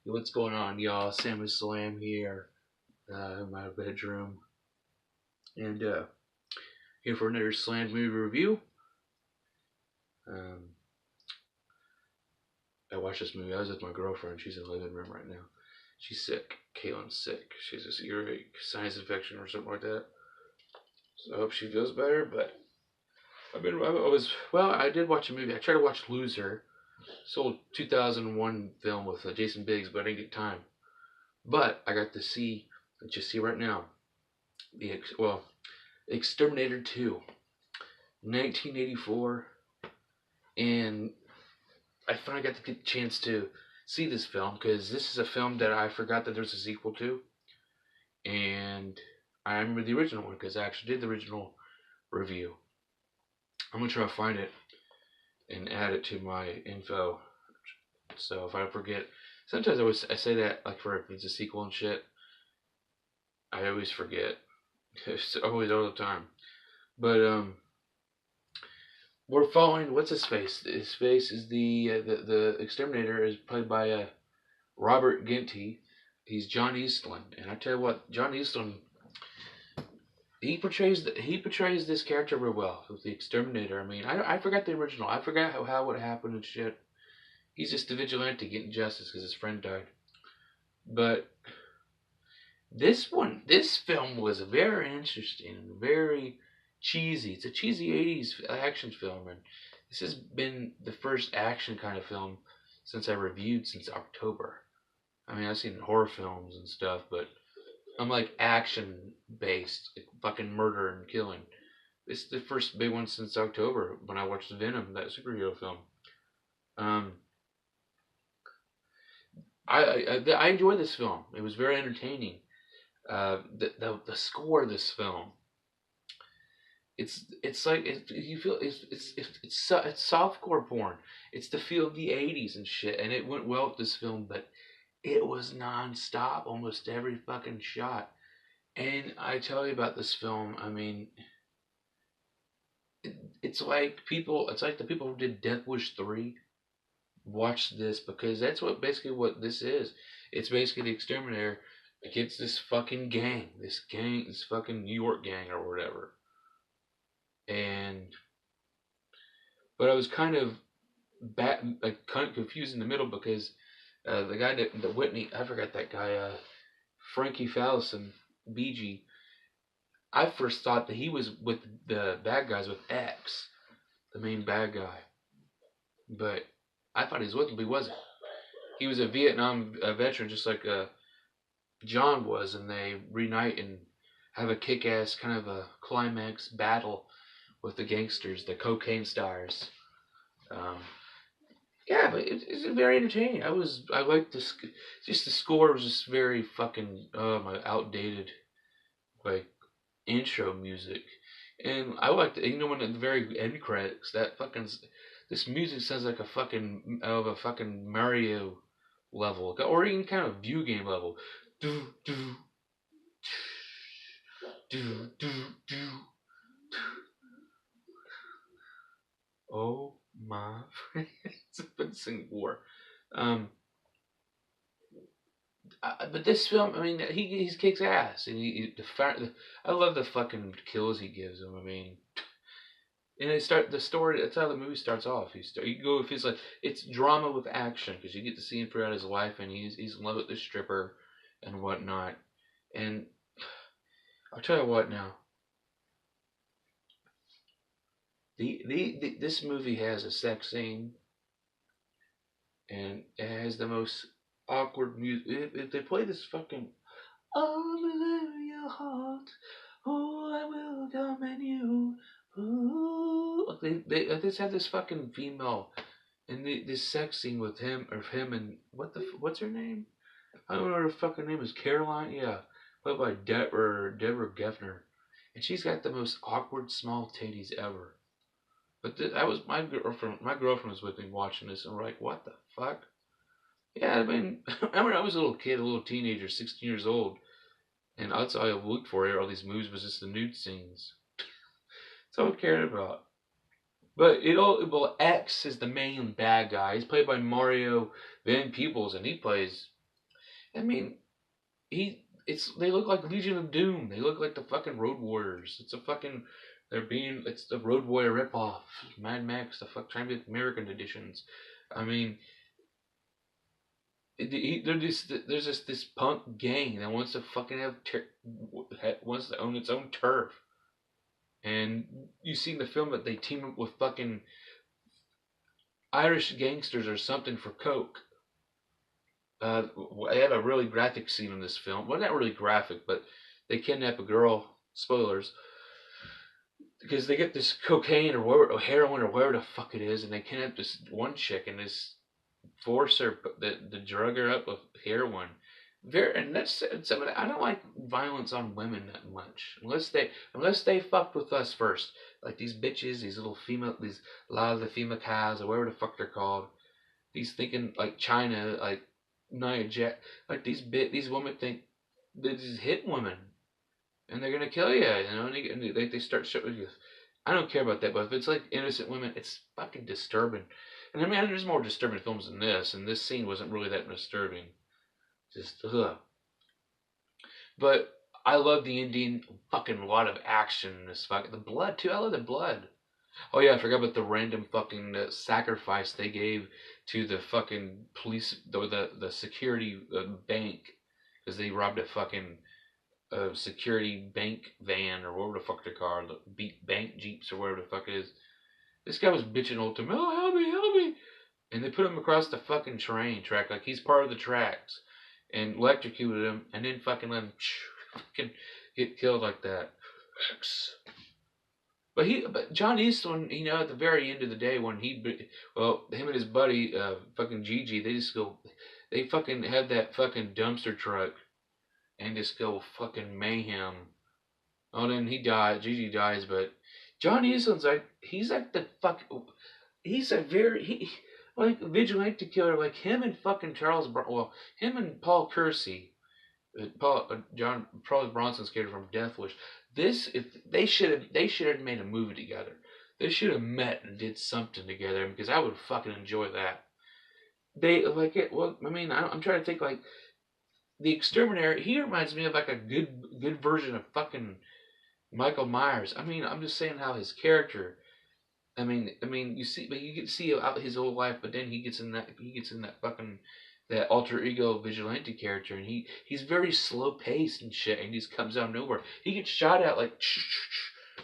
What's going on, y'all? Sam and Slam here in my bedroom. And here for another Slam movie review. Um, I watched this movie. I was with my girlfriend. She's in the living room right now. She's sick. Kaylin's sick. She's just earache, sinus infection, or something like that. So I hope she feels better. But I did watch a movie. I tried to watch Loser. It's an old 2001 film with Jason Biggs, but I didn't get time. But I got to see, let's just see right now, Exterminator 2, 1984, and I finally got to get the chance to see this film because this is a film that I forgot that there's a sequel to, and I remember the original one because I actually did the original review. I'm gonna try to find it and add it to my info. So if I forget, sometimes I say that like for if it's a sequel and shit, I always forget. It's always all the time. But we're following what's his face? His face is the exterminator is played by Robert Ginty. He's John Eastland, and I tell you what, John Eastland he portrays this character real well with the exterminator. I mean, I forgot the original. I forgot how it happened and shit. He's just a vigilante getting justice because his friend died. But this film was very interesting and very cheesy. It's a cheesy 80s action film, and this has been the first action kind of film since I reviewed since October. I mean, I've seen horror films and stuff, but I'm like action based, like fucking murder and killing. It's the first big one since October when I watched Venom, that superhero film. Um, I enjoyed this film. It was very entertaining. The score of this film, it's like you feel it's softcore porn. It's the feel of the '80s and shit, and it went well with this film, but it was non-stop almost every fucking shot. And I tell you about this film, I mean, it's like the people who did Death Wish 3 watch this because that's basically what this is. It's basically the exterminator against this fucking gang, this fucking New York gang or whatever. And but I was kind of kind of confused in the middle because the guy that the Whitney, I forgot that guy, Frankie Fallison, BG. I first thought that he was with the bad guys with X, the main bad guy, but I thought he was with him, but he wasn't. He was a Vietnam veteran, just like John was, and they reunite and have a kick-ass kind of a climax battle with the gangsters, the cocaine stars. Um, yeah, but it's very entertaining. I liked this. Just the score was just very fucking my outdated like intro music, and I liked it. You know when at the very end credits that fucking this music sounds like a fucking Mario level or even kind of view game level. Do do do do do. Oh my! It's a fencing war. Um, but this film, I mean, he kicks ass, and I love the fucking kills he gives him. I mean, and the story. That's how the movie starts off. You go if it's like it's drama with action because you get to see him throughout his life, and he's in love with this stripper and whatnot. And I'll tell you what now. This movie has a sex scene, and it has the most awkward music. If they play this fucking "All in your heart, oh I will come and you," ooh, they just have this fucking female and this sex scene with him and what's her name? I don't know what her fucking name is. Caroline, yeah, played by Deborah Geffner, and she's got the most awkward small titties ever. But that was my girlfriend. My girlfriend was with me watching this, and we're like, "What the fuck?" Yeah, I mean, I remember I was a little kid, a little teenager, 16 years old, and that's all I looked for here. All these movies was just the nude scenes. That's all I cared about. But X is the main bad guy. He's played by Mario Van Peebles, and he plays I mean, they look like Legion of Doom. They look like the fucking Road Warriors. It's the Road Warrior ripoff. Mad Max, the fuck trying to be American editions. I mean, there's this punk gang that wants to fucking wants to own its own turf. And you see in the film that they team up with fucking Irish gangsters or something for coke. I have a really graphic scene in this film. Well, not really graphic, but they kidnap a girl. Spoilers, because they get this cocaine or heroin or whatever the fuck it is, and they kidnap this one chick and this force her the drug her up with heroin. And that's some of the, I don't like violence on women that much unless they fucked with us first, like these bitches, a lot of the female cows or whatever the fuck they're called. These thinking like China, like Nia Jack, like these women think they just hit women and they're gonna kill you, and they start shooting you. I don't care about that, but if it's like innocent women, it's fucking disturbing. And I mean, there's more disturbing films than this, and this scene wasn't really that disturbing. Just ugh. But I love the Indian fucking lot of action in this fucking the blood too. I love the blood. Oh yeah, I forgot about the random fucking sacrifice they gave to the fucking police, the security bank, because they robbed a fucking security bank van or whatever the fuck they're called, the bank jeeps or whatever the fuck it is. This guy was bitching all the time. Oh, help me! And they put him across the fucking train track like he's part of the tracks, and electrocuted him, and then fucking let him fucking get killed like that. But John Eastland, at the very end of the day, when him and his buddy, fucking Gigi, they fucking have that fucking dumpster truck, and just go fucking mayhem. Oh, then Gigi dies, but John Eastland's he's like the fuck, he's a like vigilante killer, like him and fucking him and Paul Kersey, Charles Bronson's character from Death Wish. If they should have made a movie together. They should have met and did something together because I would fucking enjoy that. They like it. Well, I mean, I'm trying to think like the Exterminator. He reminds me of like a good version of fucking Michael Myers. I mean, I'm just saying how his character. I mean, you get to see out his whole life, but then he gets in that fucking that alter ego vigilante character, and he's very slow paced and shit, and he just comes out of nowhere. He gets shot at like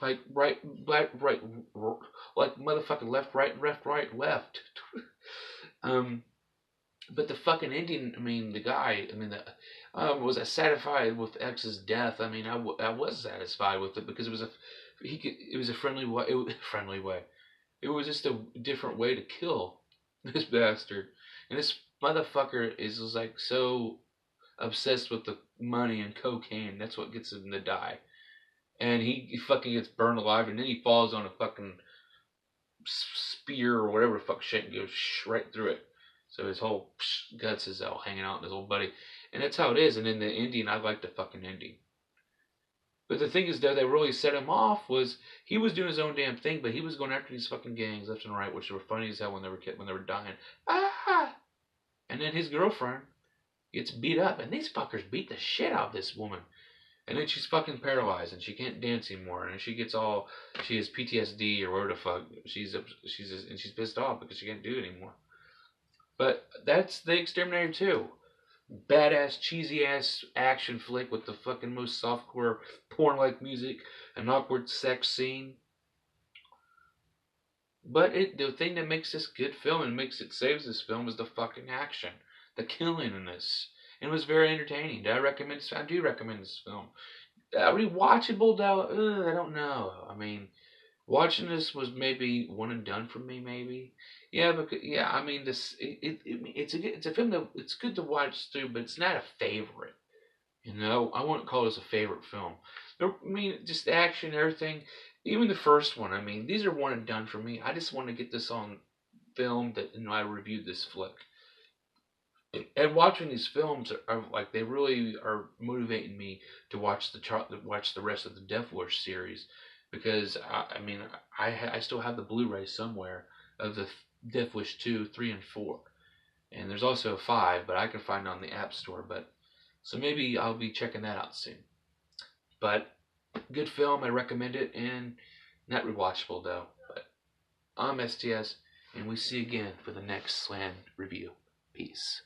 right, right, like motherfucking left, right, left. But the fucking Indian, the guy, was I satisfied with X's death? I was satisfied with it because it was a friendly way, friendly way. It was just a different way to kill this bastard. And this motherfucker is like so obsessed with the money and cocaine. That's what gets him to die. And he fucking gets burned alive, and then he falls on a fucking spear or whatever the fuck shit and goes right through it. So his whole guts is all hanging out in his old buddy. And that's how it is. And in the Indian, I like the fucking Indian. But the thing is, though, that really set him off was he was doing his own damn thing, but he was going after these fucking gangs left and right, which were funny as hell when they were dying. Ah! And then his girlfriend gets beat up, and these fuckers beat the shit out of this woman. And then she's fucking paralyzed, and she can't dance anymore, and she has PTSD or whatever the fuck. She's pissed off because she can't do it anymore. But that's the Exterminator 2. Badass, cheesy ass action flick with the fucking most softcore porn like music, an awkward sex scene. But the thing that makes this good film and saves this film is the fucking action, the killing in this. And it was very entertaining. I do recommend this film. Rewatchable though, I don't know. Watching this was maybe one and done for me, maybe. Yeah, it's a film that it's good to watch through, but it's not a favorite. I wouldn't call this a favorite film. Just the action, everything. Even the first one. These are one and done for me. I just want to get this on film that I reviewed this flick. And watching these films are like they really are motivating me to watch the rest of the Death Wish series. Because I still have the Blu-ray somewhere of the Death Wish 2, 3, and 4. And there's also a 5, but I can find it on the App Store. But so maybe I'll be checking that out soon. But good film, I recommend it, and not rewatchable though. But I'm STS, and we see you again for the next Slam review. Peace.